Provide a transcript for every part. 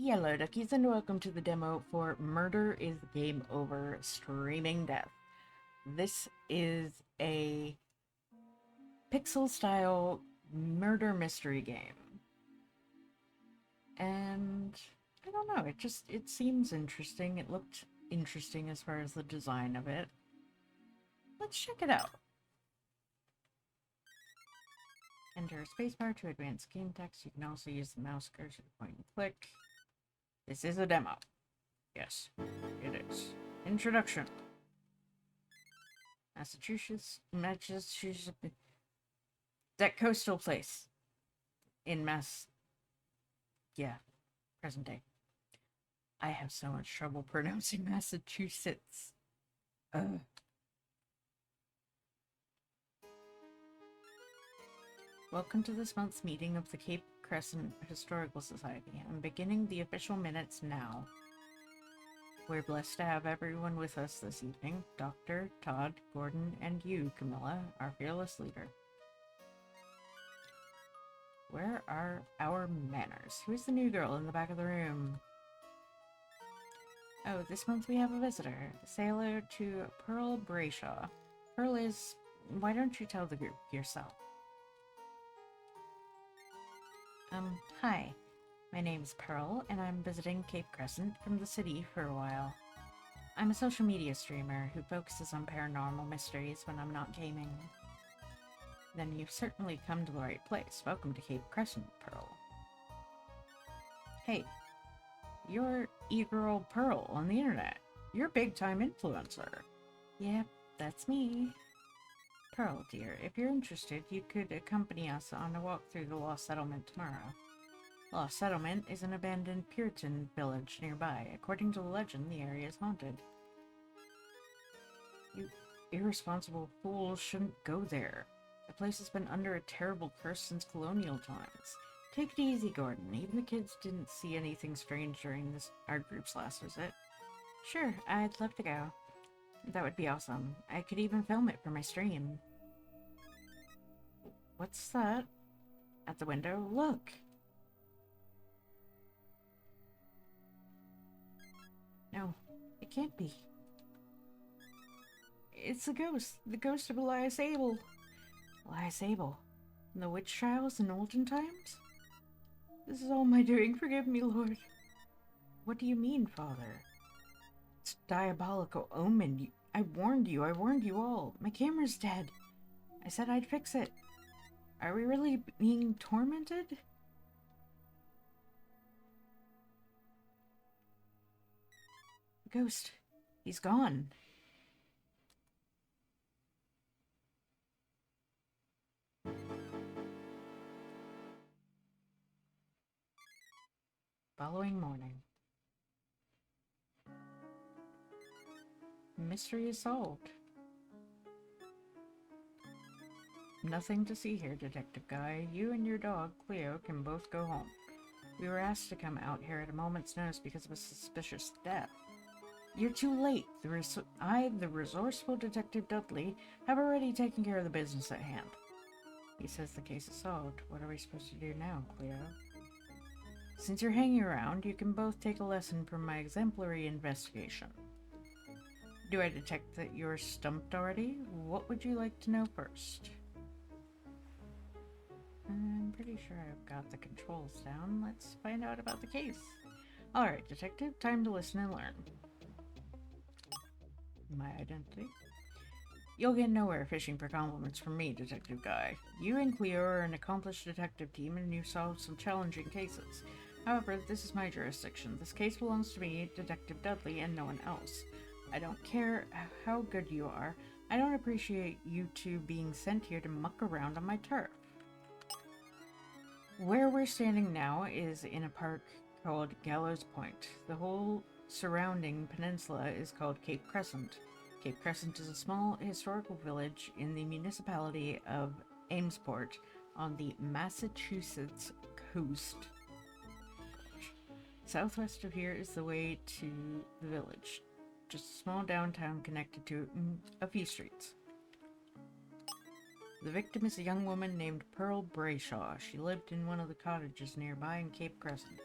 Hello duckies and welcome to the demo for Murder is Game Over Streaming Death. This is a pixel style murder mystery game. And I don't know, it seems interesting. It looked interesting as far as the design of it. Let's check it out. Enter spacebar to advance game text. You can also use the mouse cursor to point and click. This is a demo. Yes, it is. Introduction. Massachusetts. That coastal place. In Yeah, present day. I have so much trouble pronouncing Massachusetts. Ugh. Welcome to this month's meeting of the Cape Crescent Historical Society. I'm beginning the official minutes now. We're blessed to have everyone with us this evening. Dr. Todd, Gordon, and you, Camilla, our fearless leader. Where are our manners? Who's the new girl in the back of the room? Oh, this month we have a visitor. Say hello to Pearl Brayshaw. Pearl is... Why don't you tell the group yourself? Hi. My name's Pearl, and I'm visiting Cape Crescent from the city for a while. I'm a social media streamer who focuses on paranormal mysteries when I'm not gaming. Then you've certainly come to the right place. Welcome to Cape Crescent, Pearl. Hey, you're e-girl Pearl on the internet. You're a big-time influencer. Yep, that's me. Pearl, dear, if you're interested, you could accompany us on a walk through the Lost Settlement tomorrow. Lost Settlement is an abandoned Puritan village nearby. According to the legend, the area is haunted. You irresponsible fools shouldn't go there. The place has been under a terrible curse since colonial times. Take it easy, Gordon. Even the kids didn't see anything strange during our group's last visit. Sure, I'd love to go. That would be awesome. I could even film it for my stream. What's that? At the window? Look! No, it can't be. It's a ghost. The ghost of Elias Abel. Elias Abel? The witch trials in olden times? This is all my doing. Forgive me, Lord. What do you mean, Father? It's a diabolical omen. I warned you all. My camera's dead. I said I'd fix it. Are we really being tormented? Ghost. He's gone. Following morning. Mystery is solved. Nothing to see here, Detective Guy. You and your dog, Cleo, can both go home. We were asked to come out here at a moment's notice because of a suspicious death. You're too late. The resourceful Detective Dudley, have already taken care of the business at hand. He says the case is solved. What are we supposed to do now, Cleo? Since you're hanging around, you can both take a lesson from my exemplary investigation. Do I detect that you're stumped already? What would you like to know first? I'm pretty sure I've got the controls down. Let's find out about the case. Alright, Detective, time to listen and learn. My identity? You'll get nowhere fishing for compliments from me, Detective Guy. You and Cleo are an accomplished detective team and you've solved some challenging cases. However, this is my jurisdiction. This case belongs to me, Detective Dudley, and no one else. I don't care how good you are. I don't appreciate you two being sent here to muck around on my turf. Where we're standing now is in a park called Gallows Point. The whole surrounding peninsula is called Cape Crescent. Cape Crescent is a small historical village in the municipality of Amesport on the Massachusetts coast. Southwest of here is the way to the village. Just a small downtown connected to a few streets. The victim is a young woman named Pearl Brayshaw. She lived in one of the cottages nearby in Cape Crescent.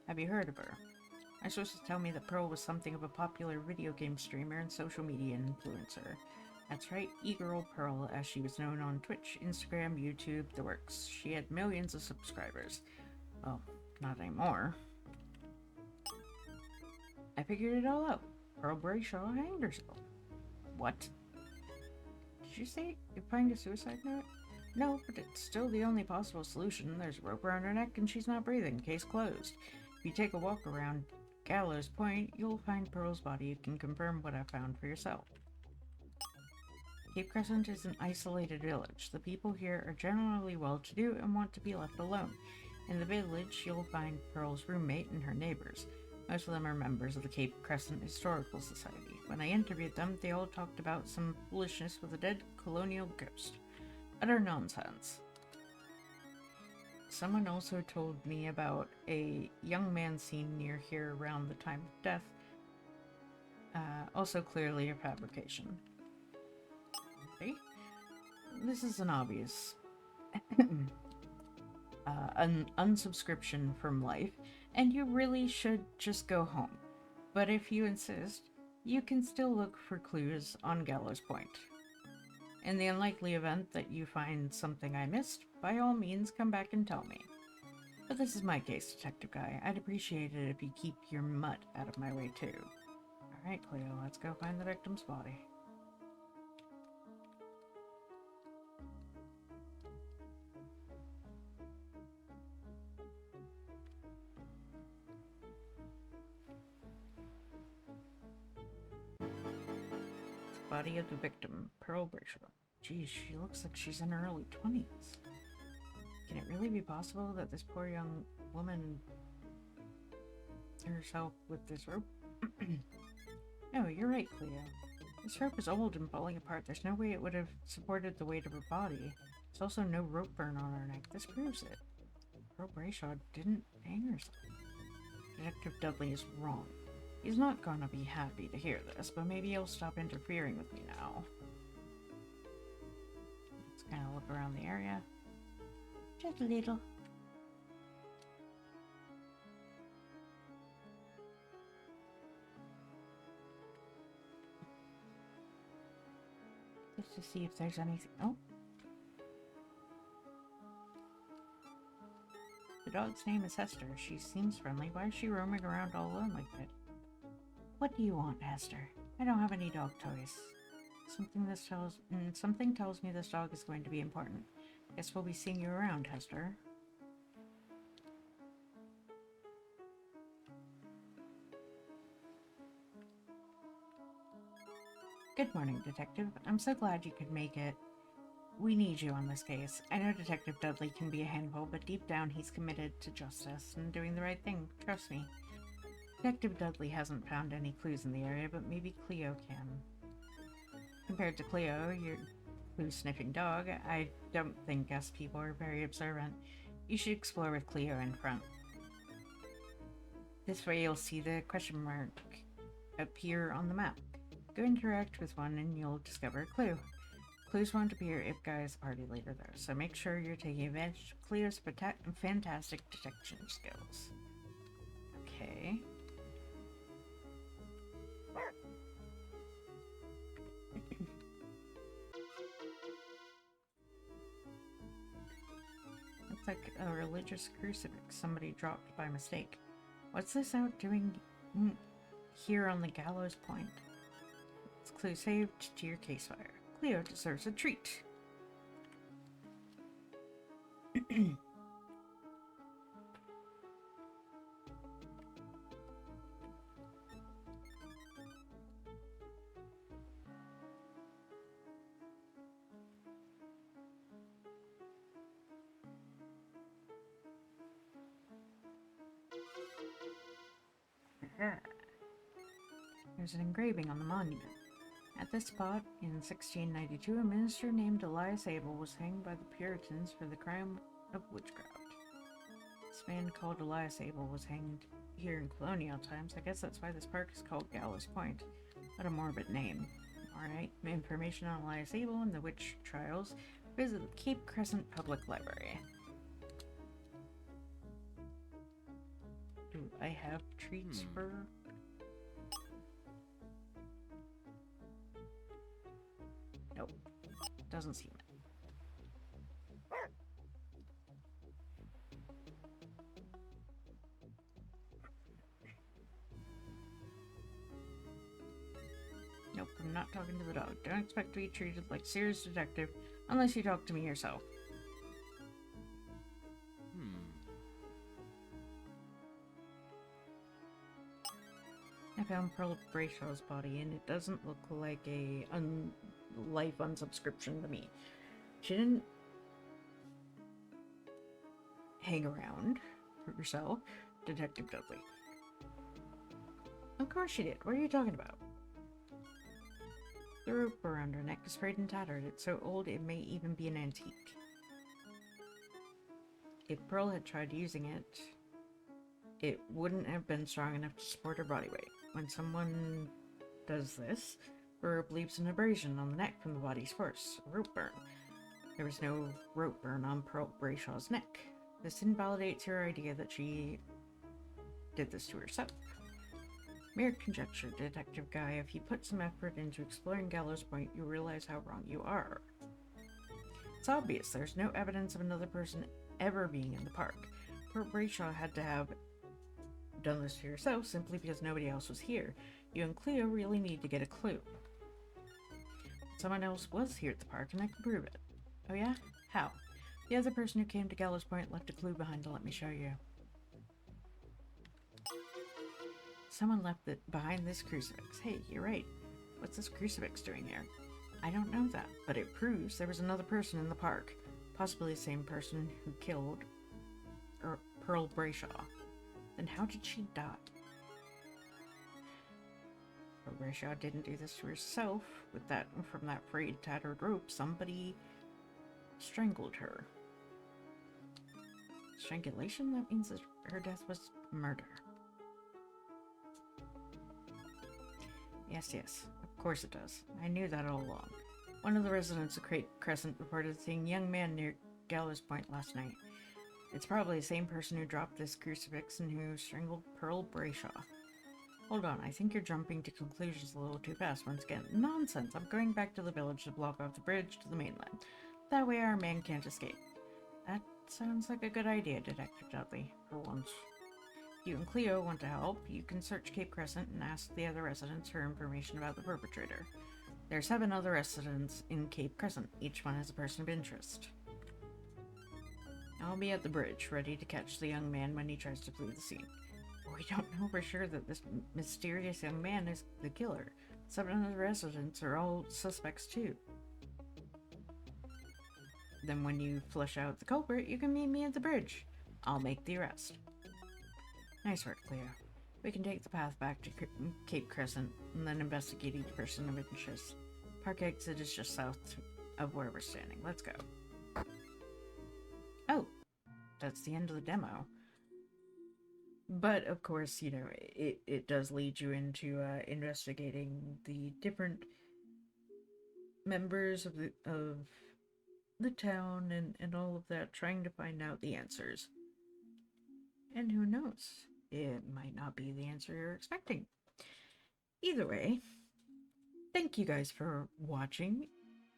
Have you heard of her? My sources tell me that Pearl was something of a popular video game streamer and social media influencer. That's right, e-girl Pearl, as she was known on Twitch, Instagram, YouTube, the works. She had millions of subscribers. Well, not anymore. I figured it all out. Pearl Brayshaw hanged herself. What? Did you say you find a suicide note? No, but it's still the only possible solution. There's a rope around her neck and she's not breathing. Case closed. If you take a walk around Gallows Point, you'll find Pearl's body. You can confirm what I found for yourself. Cape Crescent is an isolated village. The people here are generally well-to-do and want to be left alone. In the village, you'll find Pearl's roommate and her neighbors. Most of them are members of the Cape Crescent Historical Society. When I interviewed them, they all talked about some foolishness with a dead colonial ghost. Utter nonsense. Someone also told me about a young man seen near here around the time of death. Also clearly a fabrication. Okay. This is an obvious an unsubscription from life, and you really should just go home. But if you insist, you can still look for clues on Gallows Point. In the unlikely event that you find something I missed, by all means come back and tell me. But this is my case, Detective Guy. I'd appreciate it if you keep your mutt out of my way too. Alright, Cleo, let's go find the victim's body. Body of the victim, Pearl Brayshaw. Geez, she looks like she's in her early 20s. Can it really be possible that this poor young woman herself with this rope? No, you're right, Cleo. This rope is old and falling apart. There's no way it would have supported the weight of her body. There's also no rope burn on her neck. This proves it. Pearl Brayshaw didn't hang herself. Detective Dudley is wrong. He's not gonna be happy to hear this, but maybe he'll stop interfering with me now. Let's kind of look around the area. Just a little. Just to see if there's anything. Oh. The dog's name is Hester. She seems friendly. Why is she roaming around all alone like that? What do you want, Hester? I don't have any dog toys. Something tells me this dog is going to be important. Guess we'll be seeing you around, Hester. Good morning, Detective. I'm so glad you could make it. We need you on this case. I know Detective Dudley can be a handful, but deep down he's committed to justice and doing the right thing. Trust me. Detective Dudley hasn't found any clues in the area, but maybe Cleo can. Compared to Cleo, your clue-sniffing dog, I don't think us people are very observant. You should explore with Cleo in front. This way you'll see the question mark appear on the map. Go interact with one and you'll discover a clue. Clues won't appear if Guy is already later there, so make sure you're taking advantage of Cleo's fantastic detection skills. Okay. Looks like a religious crucifix somebody dropped by mistake. What's this out doing here on the Gallows Point? It's clue saved to your case file. Cleo deserves a treat. There's an engraving on the monument. At this spot, in 1692, a minister named Elias Abel was hanged by the Puritans for the crime of witchcraft. This man called Elias Abel was hanged here in colonial times. I guess that's why this park is called Gallows Point. What a morbid name. Alright, information on Elias Abel and the witch trials, visit the Cape Crescent Public Library. Do Do I have treats for... Nope. Doesn't seem it. Nope, I'm not talking to the dog. Don't expect to be treated like a serious detective unless you talk to me yourself. I found Pearl Brayshaw's body, and it doesn't look like a life unsubscription to me. She didn't hang around for herself, Detective Dudley. Of course she did. What are you talking about? The rope around her neck is frayed and tattered. It's so old it may even be an antique. If Pearl had tried using it, it wouldn't have been strong enough to support her body weight. When someone does this, the rope leaves an abrasion on the neck from the body's force, a rope burn. There was no rope burn on Pearl Brayshaw's neck. This invalidates your idea that she did this to herself. Mere conjecture, Detective Guy. If you put some effort into exploring Gallows Point, you'll realize how wrong you are. It's obvious there's no evidence of another person ever being in the park. Pearl Brayshaw had to have done this to herself simply because nobody else was here. You and Cleo really need to get a clue. Someone else was here at the park, and I can prove it. Oh yeah? How? The other person who came to Gallows Point left a clue behind to let me show you. Someone left it behind this crucifix. Hey, you're right. What's this crucifix doing here? I don't know that, but it proves there was another person in the park. Possibly the same person who killed Pearl Brayshaw. Then how did she die? Pearl Brayshaw didn't do this to herself. From that frayed, tattered rope, somebody strangled her. Strangulation? That means that her death was murder. Yes, of course it does. I knew that all along. One of the residents of Cape Crescent reported seeing a young man near Gallows Point last night. It's probably the same person who dropped this crucifix and who strangled Pearl Brayshaw. Hold on, I think you're jumping to conclusions a little too fast once again. Nonsense! I'm going back to the village to block off the bridge to the mainland. That way our man can't escape. That sounds like a good idea, Detective Dudley, for once. If you and Cleo want to help, you can search Cape Crescent and ask the other residents for information about the perpetrator. There are 7 other residents in Cape Crescent. Each one has a person of interest. I'll be at the bridge, ready to catch the young man when he tries to flee the scene. We don't know for sure that this mysterious young man is the killer. 7 other residents are all suspects too. Then when you flush out the culprit, you can meet me at the bridge. I'll make the arrest. Nice work, Cleo. We can take the path back to Cape Crescent and then investigate each person of interest. Park exit is just south of where we're standing. Let's go. Oh, that's the end of the demo. But, of course, you know, it does lead you into investigating the different members of the town and all of that, trying to find out the answers. And who knows? It might not be the answer you're expecting. Either way, thank you guys for watching.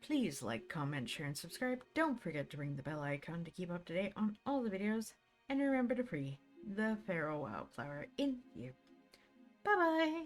Please like, comment, share, and subscribe. Don't forget to ring the bell icon to keep up to date on all the videos. And remember to free the feral wildflower in you. Bye-bye!